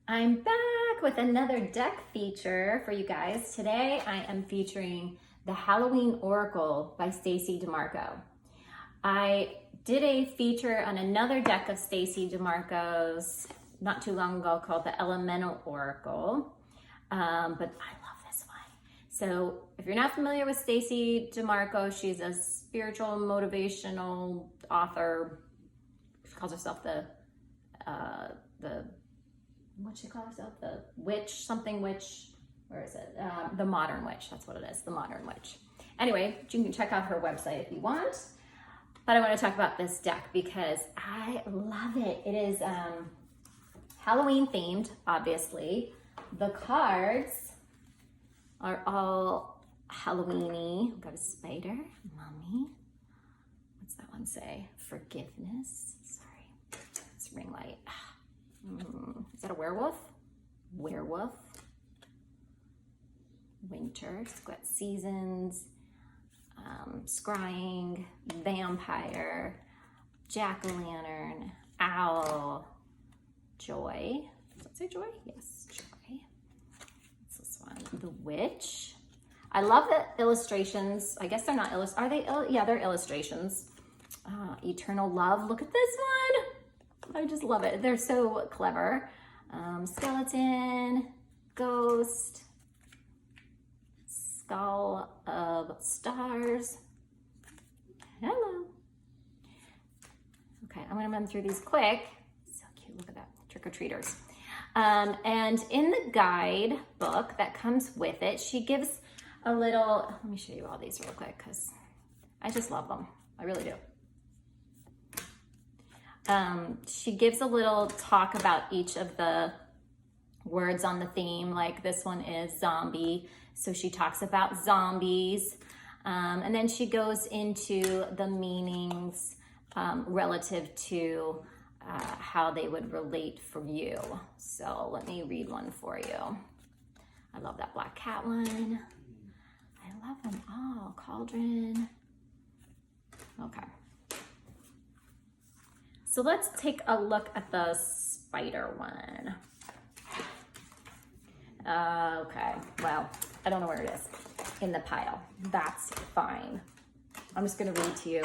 I'm back with another deck feature for you guys. Today I am featuring the Halloween Oracle by Stacey Demarco. I did a feature on another deck of Stacey Demarco's not too long ago called the Elemental Oracle, but I love this one. So if you're not familiar with Stacey Demarco, she's a spiritual motivational author. She calls herself what's she call herself? The witch, something witch, where is it? The modern witch, that's what it is, the modern witch. Anyway, you can check out her website if you want, but I want to talk about this deck because I love it. It is Halloween themed, obviously. The cards are all Halloweeny. We've got a spider, mummy. What's that one say? Forgiveness. Sorry, it's ring light. Is that a werewolf? Werewolf. Winter. It's got seasons. Scrying. Vampire. Jack-o'-lantern. Owl. Joy. Does that say joy? Yes, joy. What's this one? The witch. I love the illustrations. I guess they're not are they? Yeah, they're illustrations. Eternal love. Look at this one. I just love it. They're so clever. Skeleton, ghost, skull of stars. Hello. Okay, I'm gonna run through these quick. So cute, look at that, trick-or-treaters. And in the guidebook that comes with it, she gives a little, let me show you all these real quick because I just love them. I really do. She gives a little talk about each of the words on the theme, like this one is zombie. So she talks about zombies. And then she goes into the meanings relative to how they would relate for you. So let me read one for you. I love that black cat one. I love them all. Cauldron. Okay. So let's take a look at the spider one. Okay, well, I don't know where it is in the pile. That's fine. I'm just gonna read to you.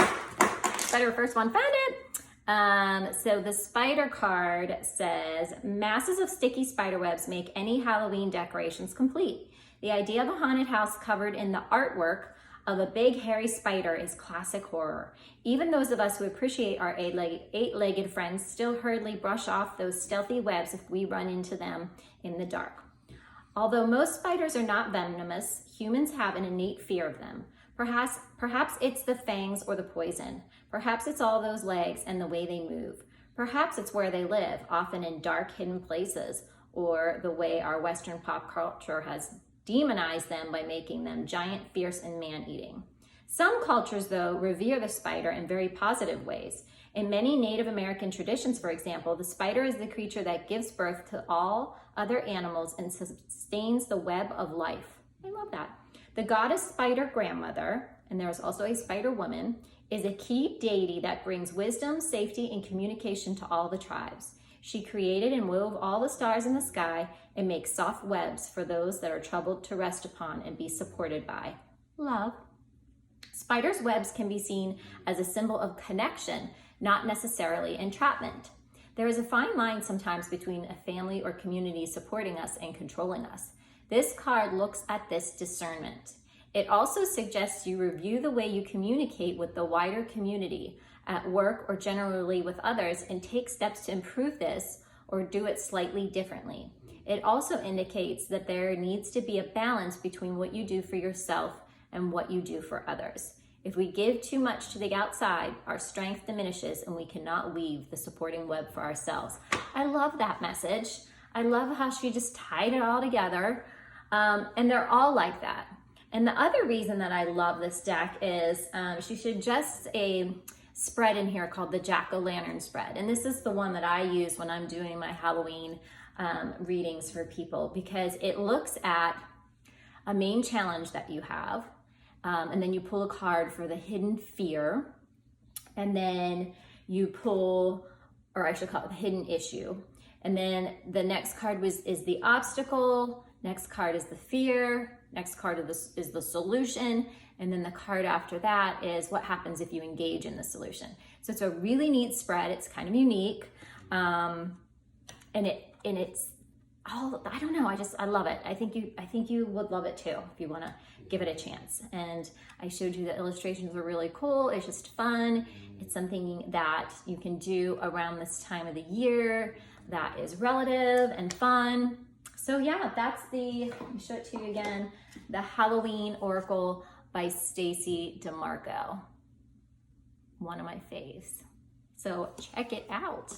Spider, first one, found it. So the spider card says, masses of sticky spider webs make any Halloween decorations complete. The idea of a haunted house covered in the artwork of a big hairy spider is classic horror. Even those of us who appreciate our eight-legged friends still hurriedly brush off those stealthy webs if we run into them in the dark. Although most spiders are not venomous, humans have an innate fear of them. Perhaps it's the fangs or the poison. Perhaps it's all those legs and the way they move. Perhaps it's where they live, often in dark, hidden places, or the way our Western pop culture has demonize them by making them giant, fierce, and man-eating. Some cultures, though, revere the spider in very positive ways. In many Native American traditions, for example, the spider is the creature that gives birth to all other animals and sustains the web of life. I love that. The goddess spider grandmother, and there is also a spider woman, is a key deity that brings wisdom, safety, and communication to all the tribes. She created and wove all the stars in the sky and makes soft webs for those that are troubled to rest upon and be supported by love. Spiders' webs can be seen as a symbol of connection, not necessarily entrapment. There is a fine line sometimes between a family or community supporting us and controlling us. This card looks at this discernment. It also suggests you review the way you communicate with the wider community, at work or generally with others, and take steps to improve this or do it slightly differently. It also indicates that there needs to be a balance between what you do for yourself and what you do for others. If we give too much to the outside, our strength diminishes and we cannot weave the supporting web for ourselves. I love that message. I love how she just tied it all together. And they're all like that. And the other reason that I love this deck is she suggests a spread in here called the Jack-o'-lantern spread. And this is the one that I use when I'm doing my Halloween readings for people, because it looks at a main challenge that you have, and then you pull a card for the hidden fear, and then you pull, or I should call it the hidden issue, And then the next card is the obstacle, next card is the fear, next card is the solution, and then the card after that is what happens if you engage in the solution. So it's a really neat spread. It's kind of unique. And it's all, I don't know, I love it. I think you would love it too if you want to give it a chance. And I showed you the illustrations were really cool. It's just fun. It's something that you can do around this time of the year that is relative and fun. So yeah, that's let me show it to you again, the Halloween Oracle by Stacey Demarco. One of my faves. So check it out.